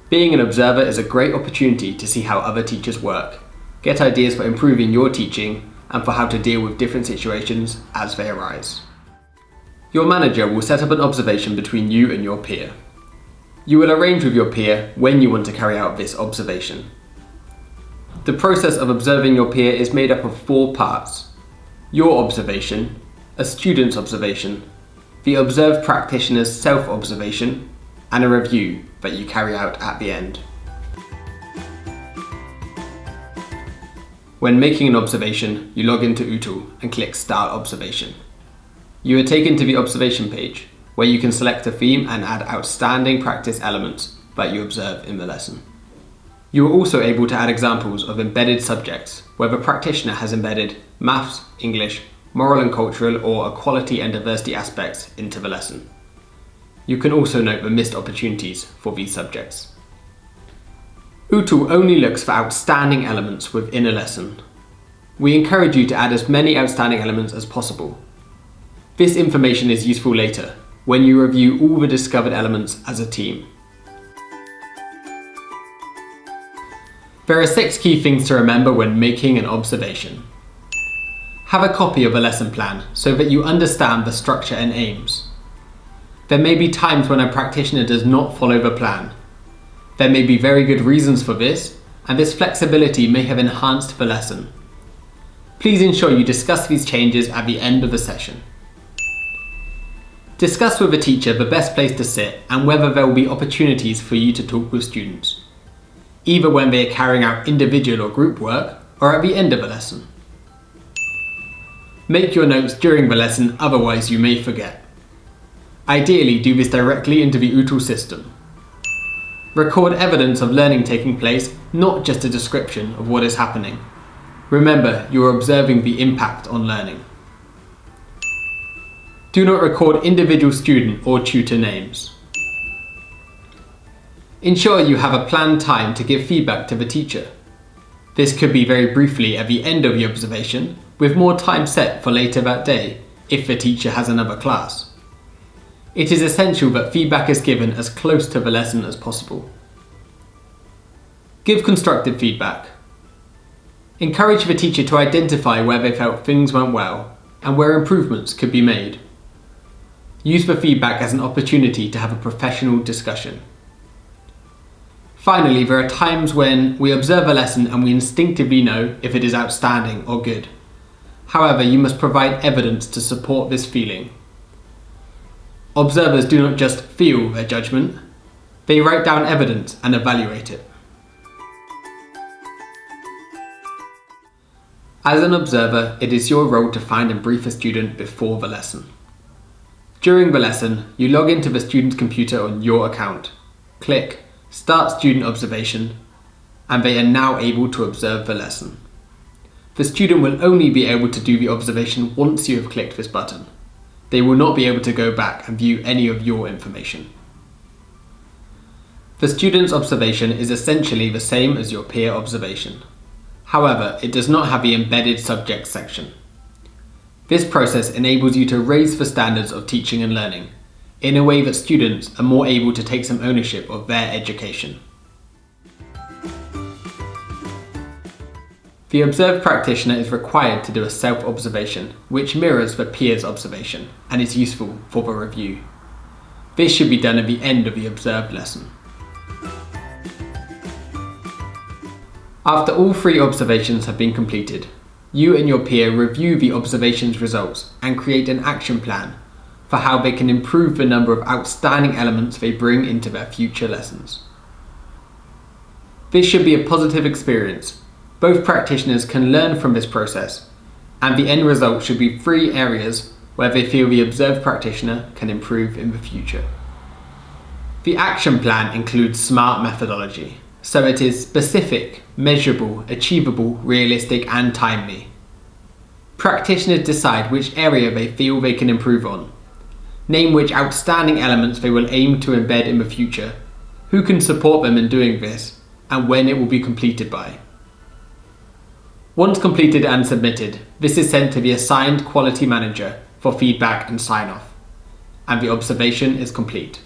Being an observer is a great opportunity to see how other teachers work, get ideas for improving your teaching, and for how to deal with different situations as they arise. Your manager will set up an observation between you and your peer. You will arrange with your peer when you want to carry out this observation. The process of observing your peer is made up of 4 parts: your observation, a student's observation, the observed practitioner's self-observation, and a review that you carry out at the end. When making an observation, you log into Ootl and click Start Observation. You are taken to the observation page, where you can select a theme and add outstanding practice elements that you observe in the lesson. You are also able to add examples of embedded subjects, where the practitioner has embedded maths, English, moral and cultural, or equality and diversity aspects into the lesson. You can also note the missed opportunities for these subjects. Ootl only looks for outstanding elements within a lesson. We encourage you to add as many outstanding elements as possible. This information is useful later, when you review all the discovered elements as a team. There are 6 key things to remember when making an observation. Have a copy of a lesson plan so that you understand the structure and aims. There may be times when a practitioner does not follow the plan. There may be very good reasons for this, and this flexibility may have enhanced the lesson. Please ensure you discuss these changes at the end of the session. Discuss with the teacher the best place to sit and whether there will be opportunities for you to talk with students, either when they are carrying out individual or group work, or at the end of a lesson. Make your notes during the lesson, otherwise you may forget. Ideally, do this directly into the Ootl system. Record evidence of learning taking place, not just a description of what is happening. Remember, you are observing the impact on learning. Do not record individual student or tutor names. Ensure you have a planned time to give feedback to the teacher. This could be very briefly at the end of the observation, with more time set for later that day, if the teacher has another class. It is essential that feedback is given as close to the lesson as possible. Give constructive feedback. Encourage the teacher to identify where they felt things went well and where improvements could be made. Use the feedback as an opportunity to have a professional discussion. Finally, there are times when we observe a lesson and we instinctively know if it is outstanding or good. However, you must provide evidence to support this feeling. Observers do not just feel their judgment, they write down evidence and evaluate it. As an observer, it is your role to find and brief a student before the lesson. During the lesson, you log into the student's computer on your account, click Start Student Observation, and they are now able to observe the lesson. The student will only be able to do the observation once you have clicked this button. They will not be able to go back and view any of your information. The student's observation is essentially the same as your peer observation. However, it does not have the embedded subject section. This process enables you to raise the standards of teaching and learning in a way that students are more able to take some ownership of their education. The observed practitioner is required to do a self-observation, which mirrors the peer's observation and is useful for the review. This should be done at the end of the observed lesson. After all 3 observations have been completed, you and your peer review the observation's results and create an action plan for how they can improve the number of outstanding elements they bring into their future lessons. This should be a positive experience. Both practitioners can learn from this process, and the end result should be 3 areas where they feel the observed practitioner can improve in the future. The action plan includes SMART methodology, so it is specific, measurable, achievable, realistic, and timely. Practitioners decide which area they feel they can improve on, name which outstanding elements they will aim to embed in the future, who can support them in doing this, and when it will be completed by. Once completed and submitted, this is sent to the assigned quality manager for feedback and sign-off, and the observation is complete.